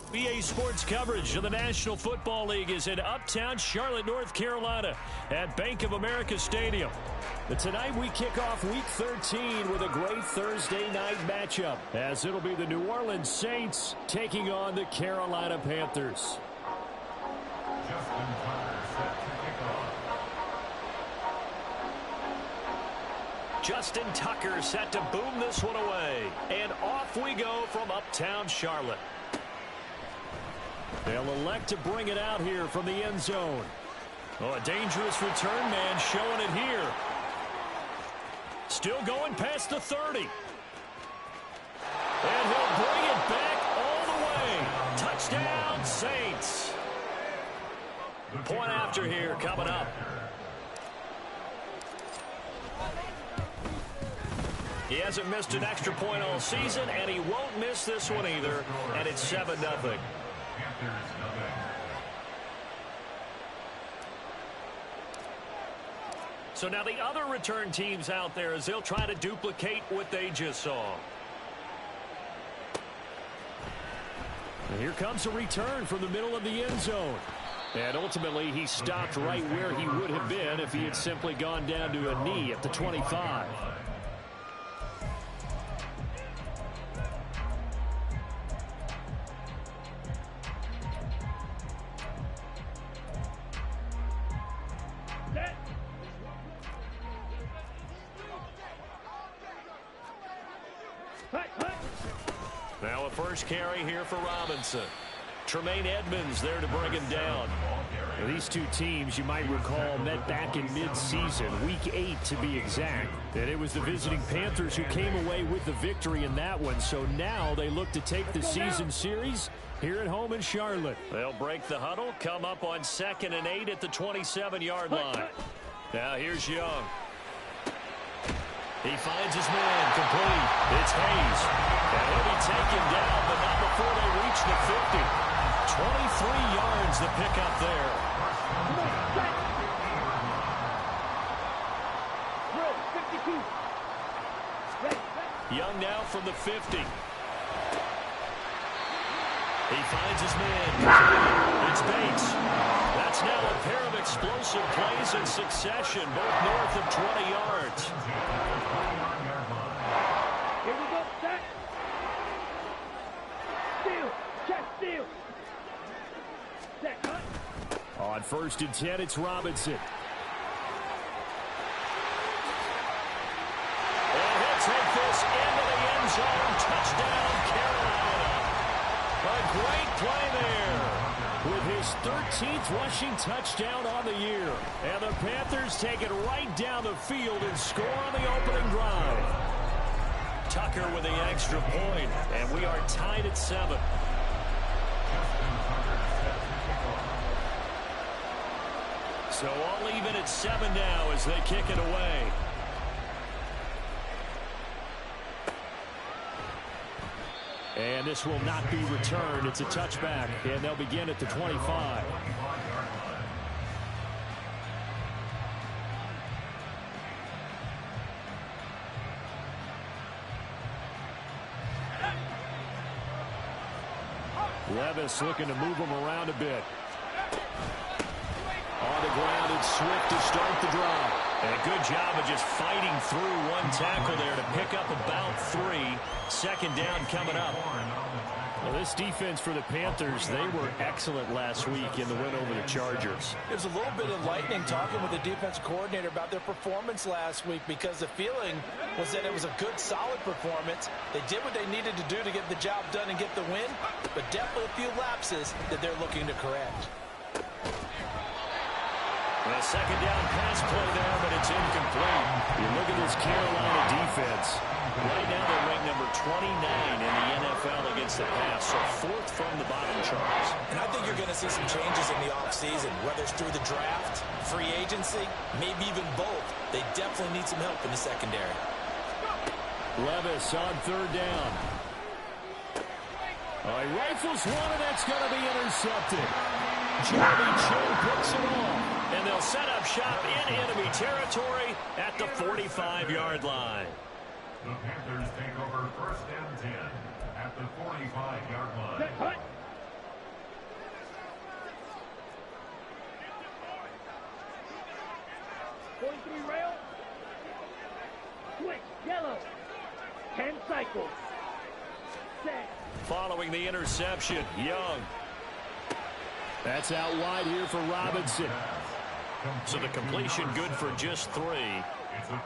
BA Sports coverage of the National Football League is in uptown Charlotte, North Carolina at Bank of America Stadium. But tonight we kick off Week 13 with a great Thursday night matchup, as it'll be the New Orleans Saints taking on the Carolina Panthers. Justin Tucker set to boom this one away. And off we go from uptown Charlotte. They'll elect to bring it out here from the end zone. Oh, a dangerous return man showing it here. Still going past the 30. And he'll bring it back all the way. Touchdown, Saints. Point after here coming up. He hasn't missed an extra point all season, and he won't miss this one either. And it's 7-0. So now the other return teams out there as they'll try to duplicate what they just saw. And here comes a return from the middle of the end zone. And ultimately he stopped right where he would have been if he had simply gone down to a knee at the 25. Now a first carry here for Robinson. Tremaine Edmonds there to bring him down. Now, these two teams, you might recall, met back in mid-season, Week 8 to be exact. And it was the visiting Panthers who came away with the victory in that one. So now they look to take the season series here at home in Charlotte. They'll break the huddle, come up on 2nd and 8 at the 27-yard line. Now here's Young. He finds his man complete. It's Hayes. And he'll be taken down, but not before they reach the 50. 23 yards to pick up there. Young now from the 50. He finds his man. It's Bates. That's now a pair of explosive plays in succession, both north of 20 yards. Here we go, set. Steal, check, steal. Set, cut. On 1st and 10, it's Robinson. And he'll take this into the end zone. Touchdown, Carolina. A great play there with his 13th rushing touchdown on the year. And the Panthers take it right down the field and score on the opening drive. Tucker with the extra point, and we are tied at 7. So all even at 7 now as they kick it away. And this will not be returned. It's a touchback, and they'll begin at the 25. Levis looking to move him around a bit. On the ground, it's Swift to start the drive. And a good job of just fighting through one tackle there to pick up about 3. 2nd down coming up. Well, this defense for the Panthers, they were excellent last week in the win over the Chargers. There's a little bit of lightning talking with the defense coordinator about their performance last week, because the feeling was that it was a good, solid performance. They did what they needed to do to get the job done and get the win, but definitely a few lapses that they're looking to correct. And a 2nd down pass play there, but it's incomplete. You look at this Carolina defense. Right now they're ranked number 29 in the NFL against the pass, so 4th from the bottom charts. And I think you're going to see some changes in the offseason, whether it's through the draft, free agency, maybe even both. They definitely need some help in the secondary. Levis on 3rd down. He rifles one, and that's going to be intercepted. Jeremy Chin picks it off. And they'll set up shop in enemy territory at the 45-yard line. The Panthers take over 1st and 10 at the 45-yard line. 43 rail. Switch, yellow. 10 cycles. Set. Following the interception, Young. That's out wide here for Robinson. So the completion good for just 3.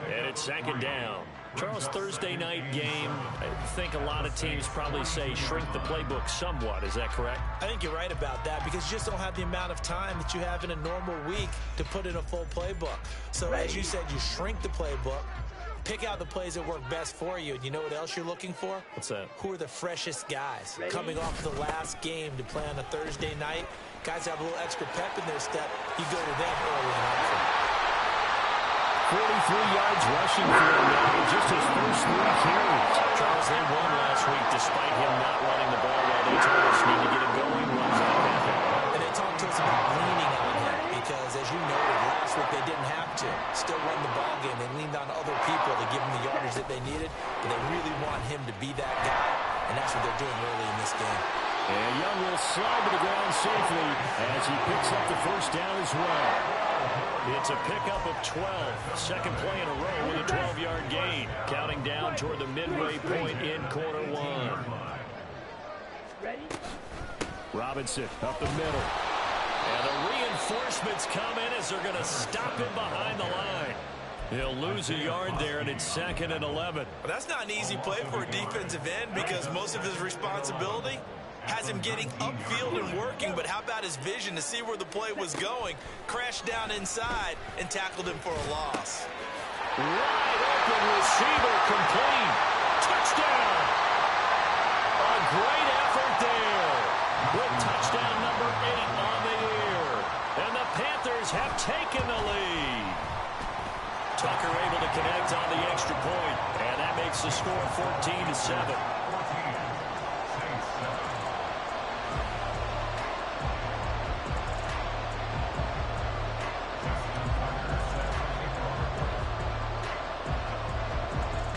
And it's second down. Charles, Thursday night game, I think a lot of teams probably say shrink the playbook somewhat. Is that correct? I think you're right about that because you just don't have the amount of time that you have in a normal week to put in a full playbook. So as you said, you shrink the playbook, pick out the plays that work best for you. And you know what else you're looking for? What's that? Who are the freshest guys coming off the last game to play on a Thursday night? Guys have a little extra pep in their step. You go to them early and often. 43 yards rushing for him now, just his first 3 carries. Charles, they won last week despite him not running the ball well. They told us need to get him going, runs like that. And they talked to us about leaning on him because, as you noted, last week they didn't have to. Still won the ball game. They leaned on other people to give them the yardage that they needed, but they really want him to be that guy, and that's what they're doing early in this game. And Young will slide to the ground safely as he picks up the first down as well. It's a pickup of 12. Second play in a row with a 12-yard gain. Counting down toward the midway point in quarter 1. Ready? Robinson up the middle. And the reinforcements come in as they're going to stop him behind the line. He'll lose a yard there, and it's 2nd and 11. Well, that's not an easy play for a defensive end because most of his responsibility has him getting upfield and working, but how about his vision to see where the play was going, crashed down inside, and tackled him for a loss. Wide open receiver complete. Touchdown. A great effort there. With touchdown number 8 on the year. And the Panthers have taken the lead. Tucker able to connect on the extra point, and that makes the score 14-7.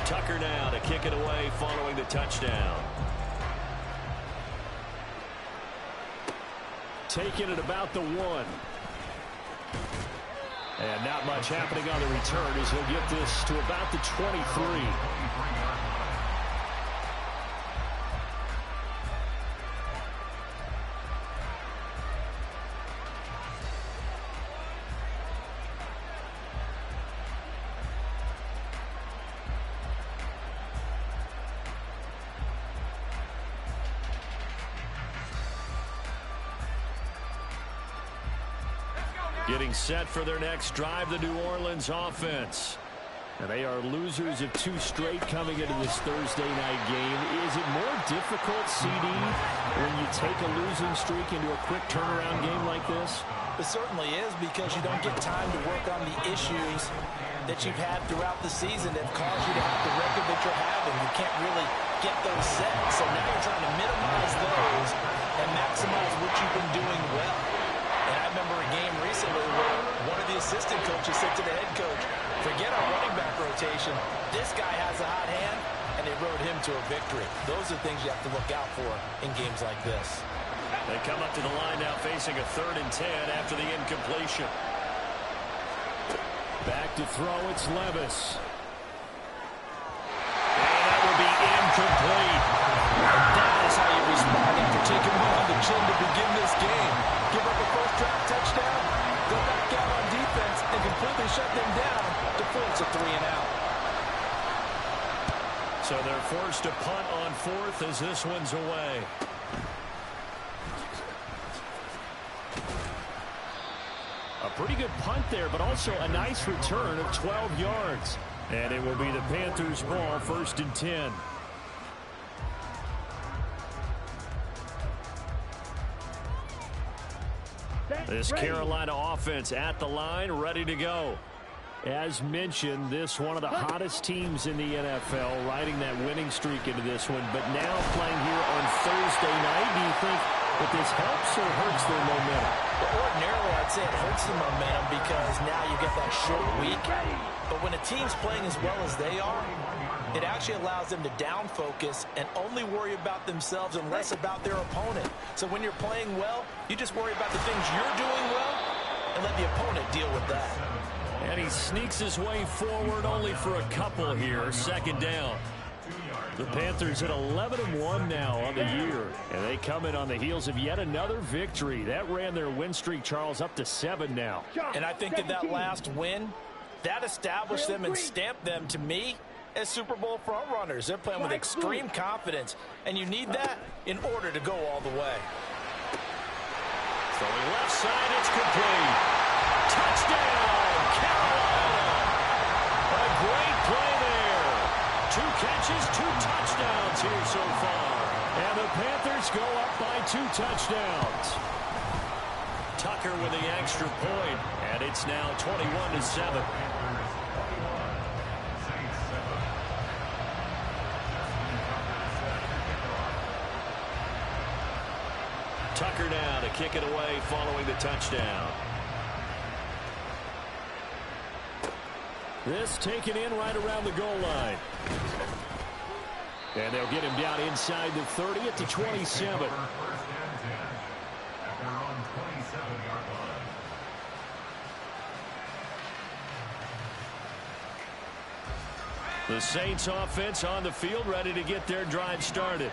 Tucker now to kick it away following the touchdown. Taking it about the 1. And not much happening on the return as he'll get this to about the 23. Getting set for their next drive, the New Orleans offense. And they are losers of 2 straight coming into this Thursday night game. Is it more difficult, CD, when you take a losing streak into a quick turnaround game like this? It certainly is because you don't get time to work on the issues that you've had throughout the season that have caused you to have the record that you're having. You can't really get those set. So now you're trying to minimize those and maximize what you've been doing well. And I remember a game recently where one of the assistant coaches said to the head coach, forget our running back rotation. This guy has a hot hand, and they rode him to a victory. Those are things you have to look out for in games like this. They come up to the line now facing a 3rd and 10 after the incompletion. Back to throw, it's Levis. And that will be incomplete. And that is how you respond after taking one on the chin to begin this game. Give up a first draft touchdown, go back out on defense, and completely shut them down to force a 3 and out. So they're forced to punt on 4th as this one's away. A pretty good punt there, but also a nice return of 12 yards. And it will be the Panthers' ball, 1st and 10. This Carolina offense at the line, ready to go. As mentioned, this one of the hottest teams in the NFL, riding that winning streak into this one, but now playing here on Thursday night. Do you think that this helps or hurts their momentum? Well, ordinarily, I'd say it hurts the momentum because now you get that short week. But when a team's playing as well as they are, it actually allows them to down focus and only worry about themselves and less about their opponent. So when you're playing well, you just worry about the things you're doing well and let the opponent deal with that. And he sneaks his way forward only for a couple here. Second down. The Panthers at 11-1 now on the year. And they come in on the heels of yet another victory. That ran their win streak, Charles, up to 7 now. And I think that last win, that established them and stamped them, to me, as Super Bowl front runners. They're playing with extreme confidence. And you need that in order to go all the way. Throwing left side, it's complete. Touchdown, Carolina. A great play there. 2 catches, 2 touchdowns here so far. And the Panthers go up by 2 touchdowns. Tucker with the extra point, and it's now 21-7. Tucker now to kick it away following the touchdown. This taken in right around the goal line. And they'll get him down inside the 30 at the 27. The Saints offense on the field ready to get their drive started.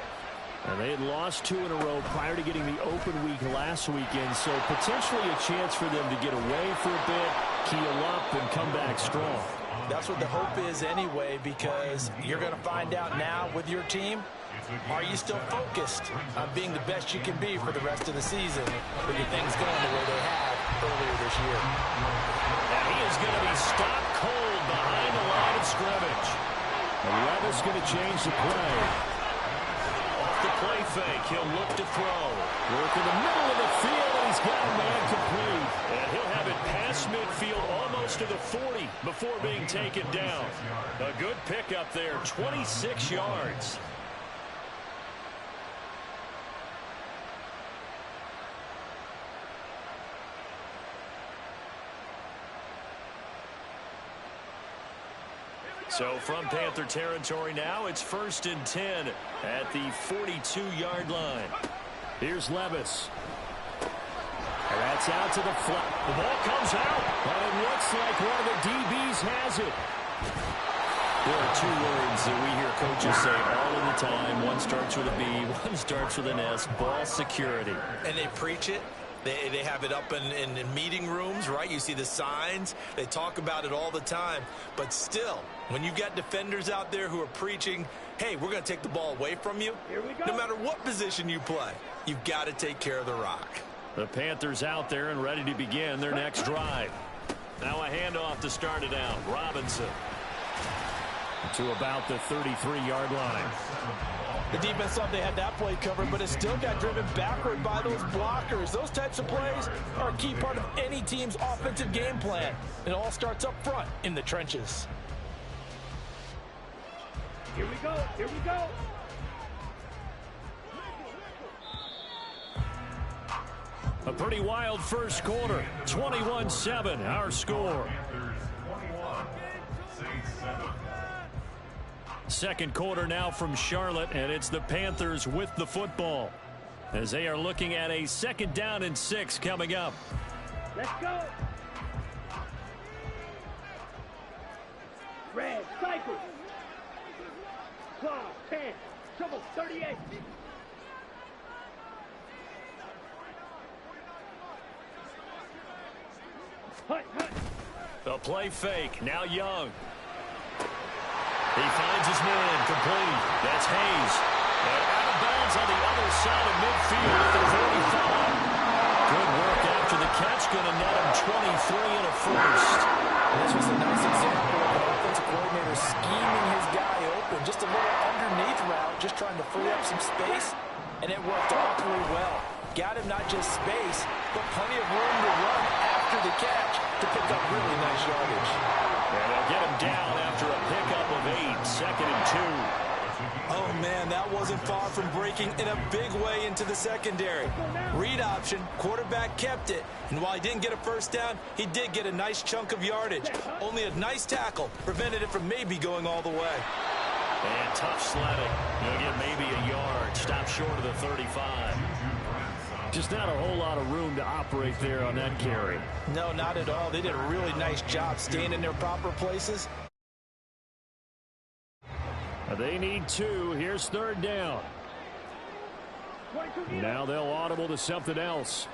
And they had lost 2 in a row prior to getting the open week last weekend, so potentially a chance for them to get away for a bit, keel up, and come back strong. That's what the hope is anyway, because you're going to find out now with your team, are you still focused on being the best you can be for the rest of the season with your things going the way they have earlier this year. And he is going to be stopped cold behind the line of scrimmage. And Levis going to change the play. The play fake, he'll look to throw. Work in the middle of the field, and he's got a man complete. And he'll have it past midfield almost to the 40 before being taken down. A good pickup there, 26 yards. So from Panther territory now, it's 1st and 10 at the 42-yard line. Here's Levis. And that's out to the flat. The ball comes out, and it looks like one of the DBs has it. There are 2 words that we hear coaches say all of the time. One starts with a B, one starts with an S, ball security. And they preach it. They have it up in meeting rooms, right? You see the signs. They talk about it all the time. But still, when you've got defenders out there who are preaching, hey, we're going to take the ball away from you, no matter what position you play, you've got to take care of the rock. The Panthers out there and ready to begin their next drive. Now a handoff to start it out. Robinson to about the 33-yard line. The defense thought they had that play covered, but it still got driven backward by those blockers. Those types of plays are a key part of any team's offensive game plan. It all starts up front in the trenches. Here we go. Here we go. A pretty wild first quarter. 21-7, our score. Second quarter now from Charlotte, and it's the Panthers with the football as they are looking at a 2nd down and 6 coming up. Let's go. Red, cycle. Claw, 10. Trouble, 38. Hut, hut. The play fake, now Young. He finds his man, complete. That's Hayes. And out of bounds on the other side of midfield at the 45. Good work after the catch, going to net him 23 and a first. This was a nice example of an offensive coordinator scheming his guy open. Just a little underneath route, just trying to free up some space, and it worked awfully well. Got him not just space, but plenty of room to run after the catch to pick up really nice yardage. And they'll get him down after a pickup of 8, 2nd and 2. Oh, man, that wasn't far from breaking in a big way into the secondary. Read option, quarterback kept it, and while he didn't get a first down, he did get a nice chunk of yardage. Only a nice tackle prevented it from maybe going all the way. And tough sledding. He'll get maybe a yard. Stop short of the 35. Just not a whole lot of room to operate there on that carry. No, not at all. They did a really nice job staying in their proper places. They need 2. Here's 3rd down. Now they'll audible to something else.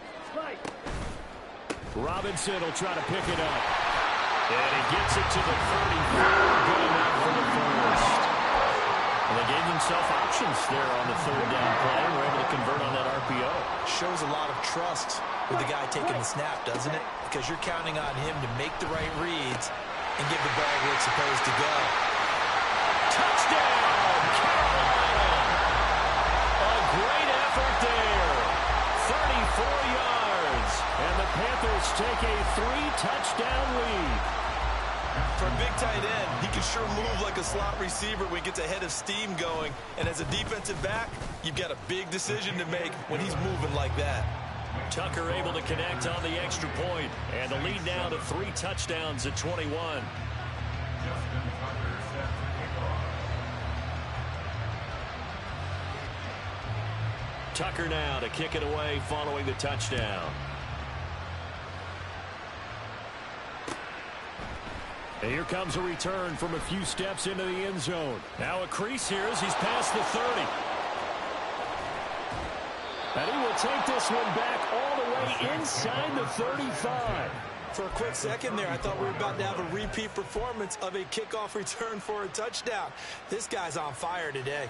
Robinson will try to pick it up. And he gets it to the 34. Good enough for the first. And they gave themselves options there on the 3rd down play. We're able to convert on that RPO. Shows a lot of trust with the guy taking the snap, doesn't it? Because you're counting on him to make the right reads and give the ball where it's supposed to go. Touchdown, Carolina! A great effort there. 34 yards. And the Panthers take a 3-touchdown lead. For a big tight end, he can sure move like a slot receiver when he gets a head of steam going. And as a defensive back, you've got a big decision to make when he's moving like that. Tucker able to connect on the extra point. And the lead now to 3 touchdowns at 21. Tucker now to kick it away following the touchdown. And here comes a return from a few steps into the end zone. Now a crease here as he's past the 30. And he will take this one back all the way inside the 35. For a quick second there, I thought we were about to have a repeat performance of a kickoff return for a touchdown. This guy's on fire today.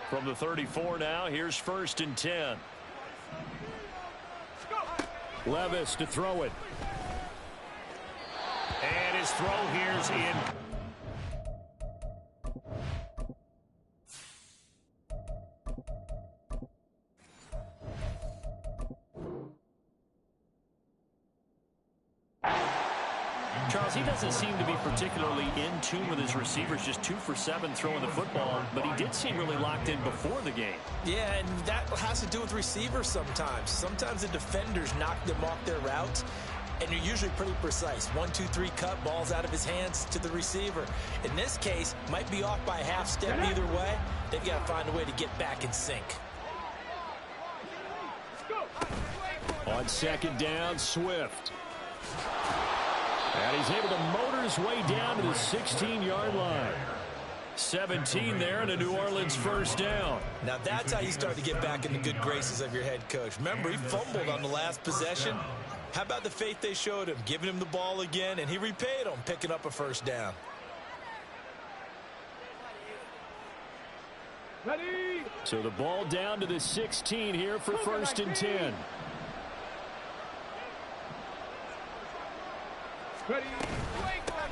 From the 34 now, here's 1st and 10. Levis to throw it. And his throw here's in. Charles, he doesn't seem to be particularly in tune with his receivers, just 2 for 7 throwing the football, but he did seem really locked in before the game. Yeah, and that has to do with receivers sometimes. Sometimes the defenders knock them off their routes, and you're usually pretty precise. 1, 2, 3 cut, balls out of his hands to the receiver. In this case, might be off by a half step either way. They've got to find a way to get back in sync. On 2nd down, Swift. And he's able to motor his way down to the 16-yard line. 17 there and a New Orleans 1st down. Now that's how you start to get back in the good graces of your head coach. Remember, he fumbled on the last possession. How about the faith they showed him, giving him the ball again, and he repaid them, picking up a 1st down. Ready? So the ball down to the 16 here for 1st and 10. Ready?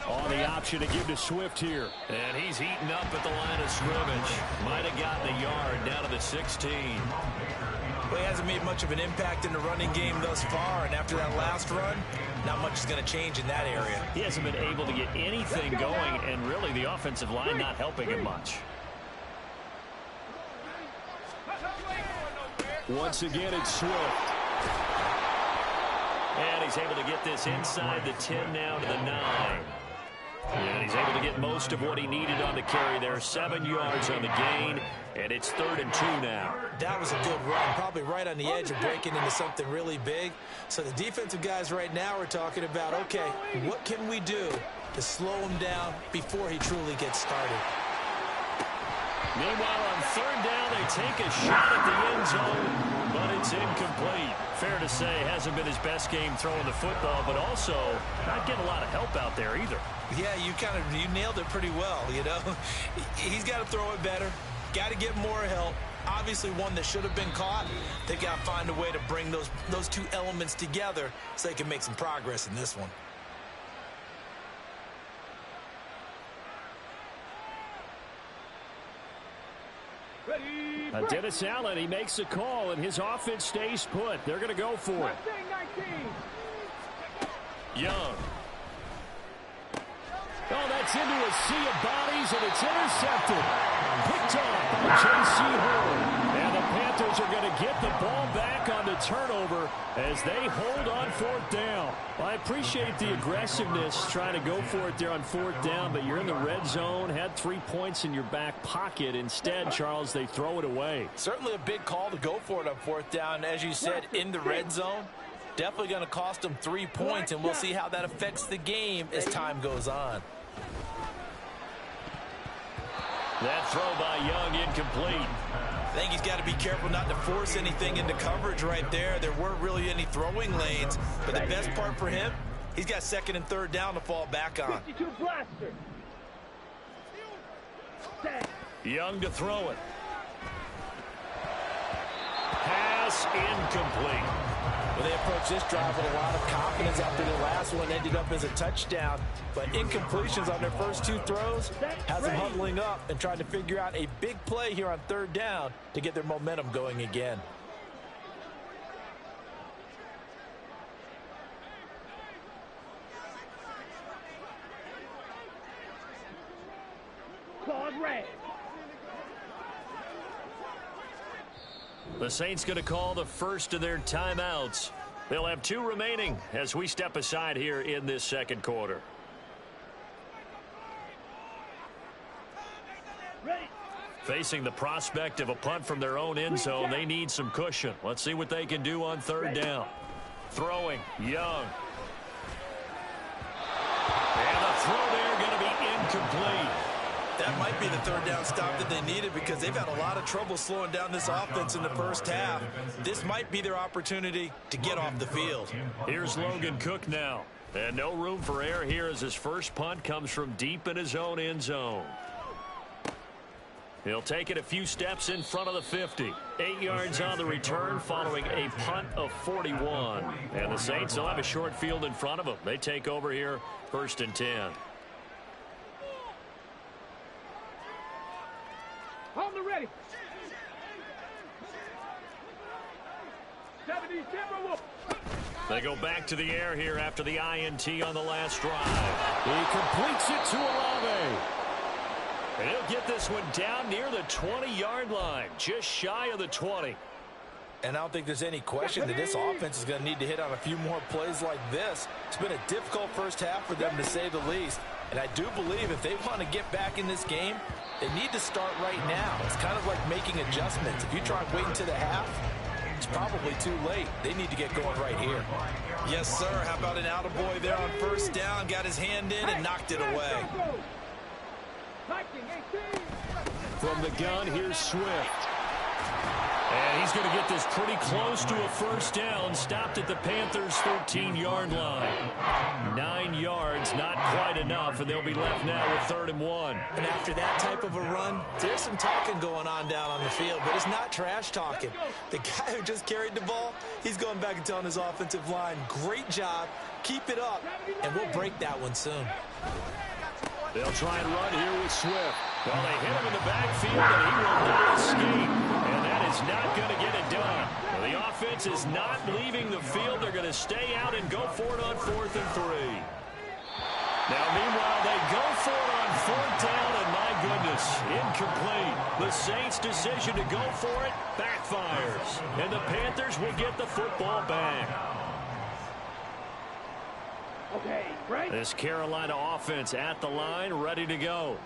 On the option to give to Swift here. And he's eaten up at the line of scrimmage. Might have gotten a yard down to the 16. Well, he hasn't made much of an impact in the running game thus far, and after that last run, not much is going to change in that area. He hasn't been able to get anything going, and really the offensive line not helping him much. Once again, it's Swift. And he's able to get this inside the 10 now to the 9. And he's able to get most of what he needed on the carry there. 7 yards on the gain, and it's 3rd and 2 now. That was a good run, probably right on the edge of breaking into something really big. So the defensive guys right now are talking about, okay, what can we do to slow him down before he truly gets started? Meanwhile, on 3rd down, they take a shot at the end zone, but it's incomplete. Fair to say, hasn't been his best game throwing the football, but also not getting a lot of help out there either. Yeah, you nailed it pretty well, you know. He's got to throw it better, got to get more help. Obviously one that should have been caught. They've got to find a way to bring those 2 elements together so they can make some progress in this one. Dennis Allen, he makes a call, and his offense stays put. They're going to go for it. Young. Oh, that's into a sea of bodies, and it's intercepted. Picked off by J.C. Horn. And the Panthers Panthers are going to get the ball back on the turnover as they hold on fourth down. I appreciate the aggressiveness trying to go for it there on fourth down, but you're in the red zone, had 3 points in your back pocket. Instead, Charles, they throw it away. Certainly a big call to go for it on fourth down. As you said, in the red zone, definitely going to cost them 3 points, and we'll see how that affects the game as time goes on. That throw by Young incomplete. I think he's got to be careful not to force anything into coverage right there. There weren't really any throwing lanes, but the best part for him, he's got second and third down to fall back on. 52 blaster. Young to throw it. Pass incomplete. Well, they approached this drive with a lot of confidence after the last one ended up as a touchdown. But incompletions on their first 2 throws has them huddling up and trying to figure out a big play here on third down to get their momentum going again. Claude red. The Saints going to call the first of their timeouts. They'll have 2 remaining as we step aside here in this second quarter. Ready. Facing the prospect of a punt from their own end zone, they need some cushion. Let's see what they can do on third down. Throwing, Young. And the throw there going to be incomplete. That might be the third down stop that they needed because they've had a lot of trouble slowing down this offense in the first half. This might be their opportunity to get off the field. Here's Logan Cook now. And no room for error here as his first punt comes from deep in his own end zone. He'll take it a few steps in front of the 50. 8 yards on the return following a punt of 41. And the Saints will have a short field in front of them. They take over here, 1st and 10. On the ready. 77 whoop. They go back to the air here after the INT on the last drive. He completes it to Olave. And he'll get this one down near the 20-yard line, just shy of the 20. And I don't think there's any question that this offense is going to need to hit on a few more plays like this. It's been a difficult first half for them, to say the least. And I do believe if they want to get back in this game, they need to start right now. It's kind of like making adjustments. If you try and wait until the half, it's probably too late. They need to get going right here. Yes, sir. How about an attaboy there on first down? Got his hand in and knocked it away. From the gun, here's Swift. And he's going to get this pretty close to a first down. Stopped at the Panthers' 13-yard line. 9 yards, not quite enough, and they'll be left now with 3rd and 1. And after that type of a run, there's some talking going on down on the field, but it's not trash talking. The guy who just carried the ball, he's going back and telling his offensive line, great job, keep it up, and we'll break that one soon. They'll try and run here with Swift. Well, they hit him in the backfield, and he will not escape. And that is not going to get it done. Well, the offense is not leaving the field. They're going to stay out and go for it on 4th and 3. Now, meanwhile, they go for it on 4th down, and my goodness, incomplete. The Saints' decision to go for it backfires. And the Panthers will get the football back. Okay, right. This Carolina offense at the line, ready to go.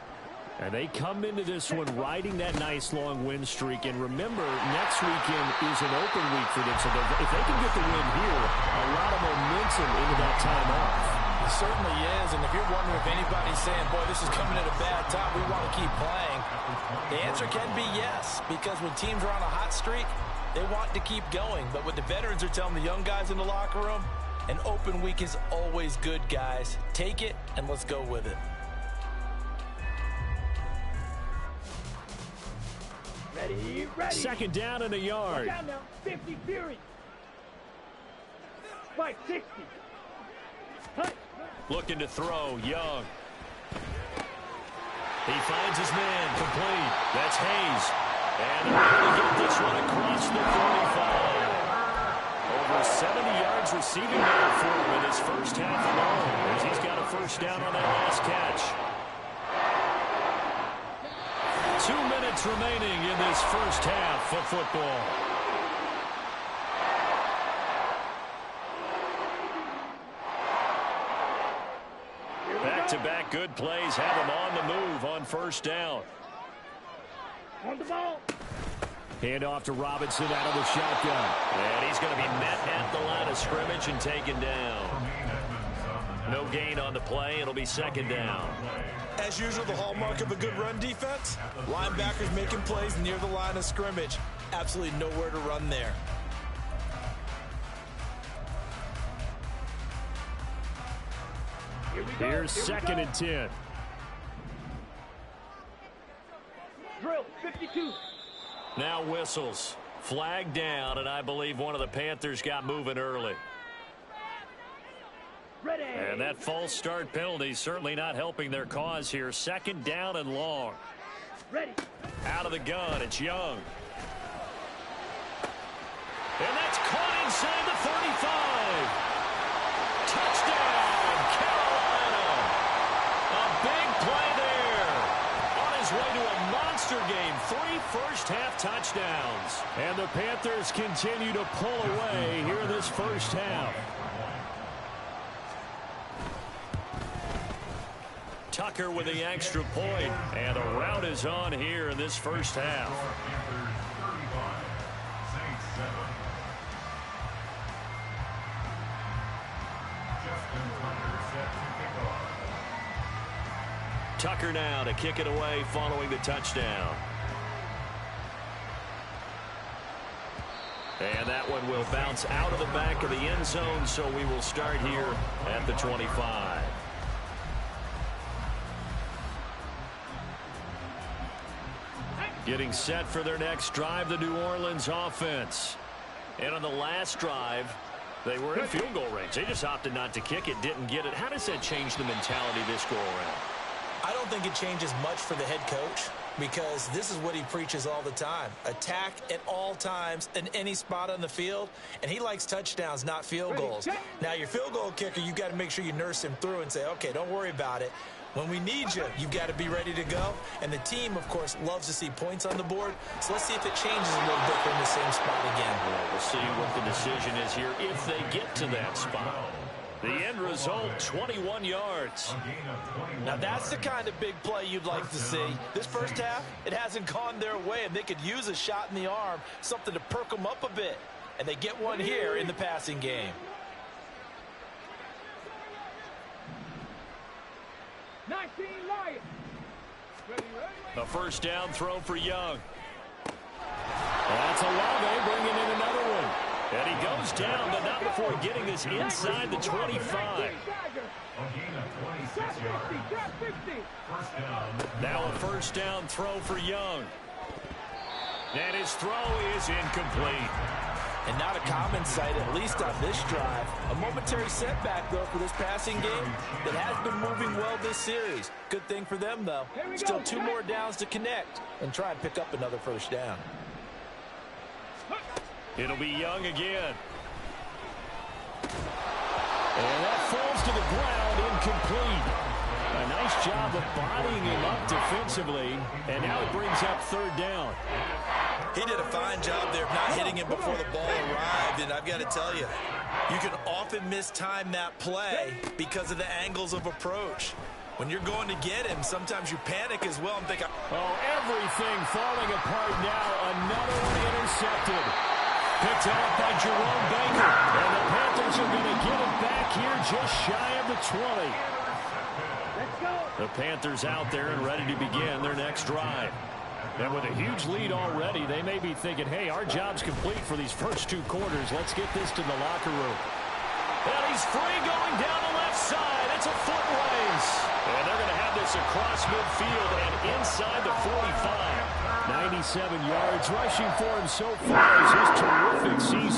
And they come into this one riding that nice long win streak. And remember, next weekend is an open week for them. So if they can get the win here, a lot of momentum into that time off. It certainly is. And if you're wondering if anybody's saying, boy, this is coming at a bad time, we want to keep playing, the answer can be yes. Because when teams are on a hot streak, they want to keep going. But what the veterans are telling the young guys in the locker room, an open week is always good, guys. Take it, and let's go with it. Ready, ready. 2nd down and a yard. Down now. 50 Fury. Spike 60. Hut. Looking to throw, Young. He finds his man, complete. That's Hayes. And they're going to get this one across the 45. Over 70 yards receiving now for him in his first half alone, as he's got a first down on that last catch. 2 minutes minutes remaining in this first half of football. Back-to-back good plays have him on the move on first down. On the ball. Hand off to Robinson out of the shotgun. And he's going to be met at the line of scrimmage and taken down. No gain on the play. It'll be second down. As usual, the hallmark of a good run defense, linebackers making plays near the line of scrimmage. Absolutely nowhere to run there. Here's second and 10. Drill, 52. Now whistles. Flag down, and I believe one of the Panthers got moving early. Ready. And that false start penalty certainly not helping their cause here. Second down and long. Ready. Out of the gun, it's Young. And that's caught inside the 35. Touchdown, Carolina. A big play there. On his way to a monster game. 3 first-half touchdowns. And the Panthers continue to pull away here in this first half. Tucker with the extra point, and the rout is on here in this first half. Tucker now to kick it away following the touchdown. And that one will bounce out of the back of the end zone, so we will start here at the 25. Getting set for their next drive, the New Orleans offense. And on the last drive, they were in field goal range. They just opted not to kick it, didn't get it. How does that change the mentality this go around? I don't think it changes much for the head coach because this is what he preaches all the time. Attack at all times in any spot on the field, and he likes touchdowns, not field goals. Now, your field goal kicker, you've got to make sure you nurse him through and say, okay, don't worry about it. When we need you, you've got to be ready to go. And the team, of course, loves to see points on the board. So let's see if it changes a little bit from the same spot again. Well, we'll see what the decision is here if they get to that spot. The end result, 21 yards. Now, that's the kind of big play you'd like to see. This first half, it hasn't gone their way, and they could use a shot in the arm, something to perk them up a bit. And they get one here in the passing game. 19 Lions. A first down throw for Young. That's Olave bringing in another one. And he goes down, but not before getting this inside the 25. Now a first down throw for Young. And his throw is incomplete. And not a common sight, at least on this drive. A momentary setback, though, for this passing game that has been moving well this series. Good thing for them, though. Still 2 more downs to connect and try and pick up another first down. It'll be Young again. And that falls to the ground, incomplete. A nice job of bodying him up defensively. And now it brings up third down. He did a fine job there of not hitting him before the ball arrived, and I've got to tell you, you can often mistime that play because of the angles of approach. When you're going to get him, sometimes you panic as well and think, oh, everything falling apart now. Another one intercepted. Picked off by Jerome Baker. And the Panthers are going to get it back here just shy of the 20. Let's go. The Panthers out there and ready to begin their next drive. And with a huge lead already, they may be thinking, hey, our job's complete for these first 2 quarters. Let's get this to the locker room. And he's free going down the left side. It's a foot race. And they're going to have this across midfield and inside the 45. 97 yards rushing for him so far as his terrific season.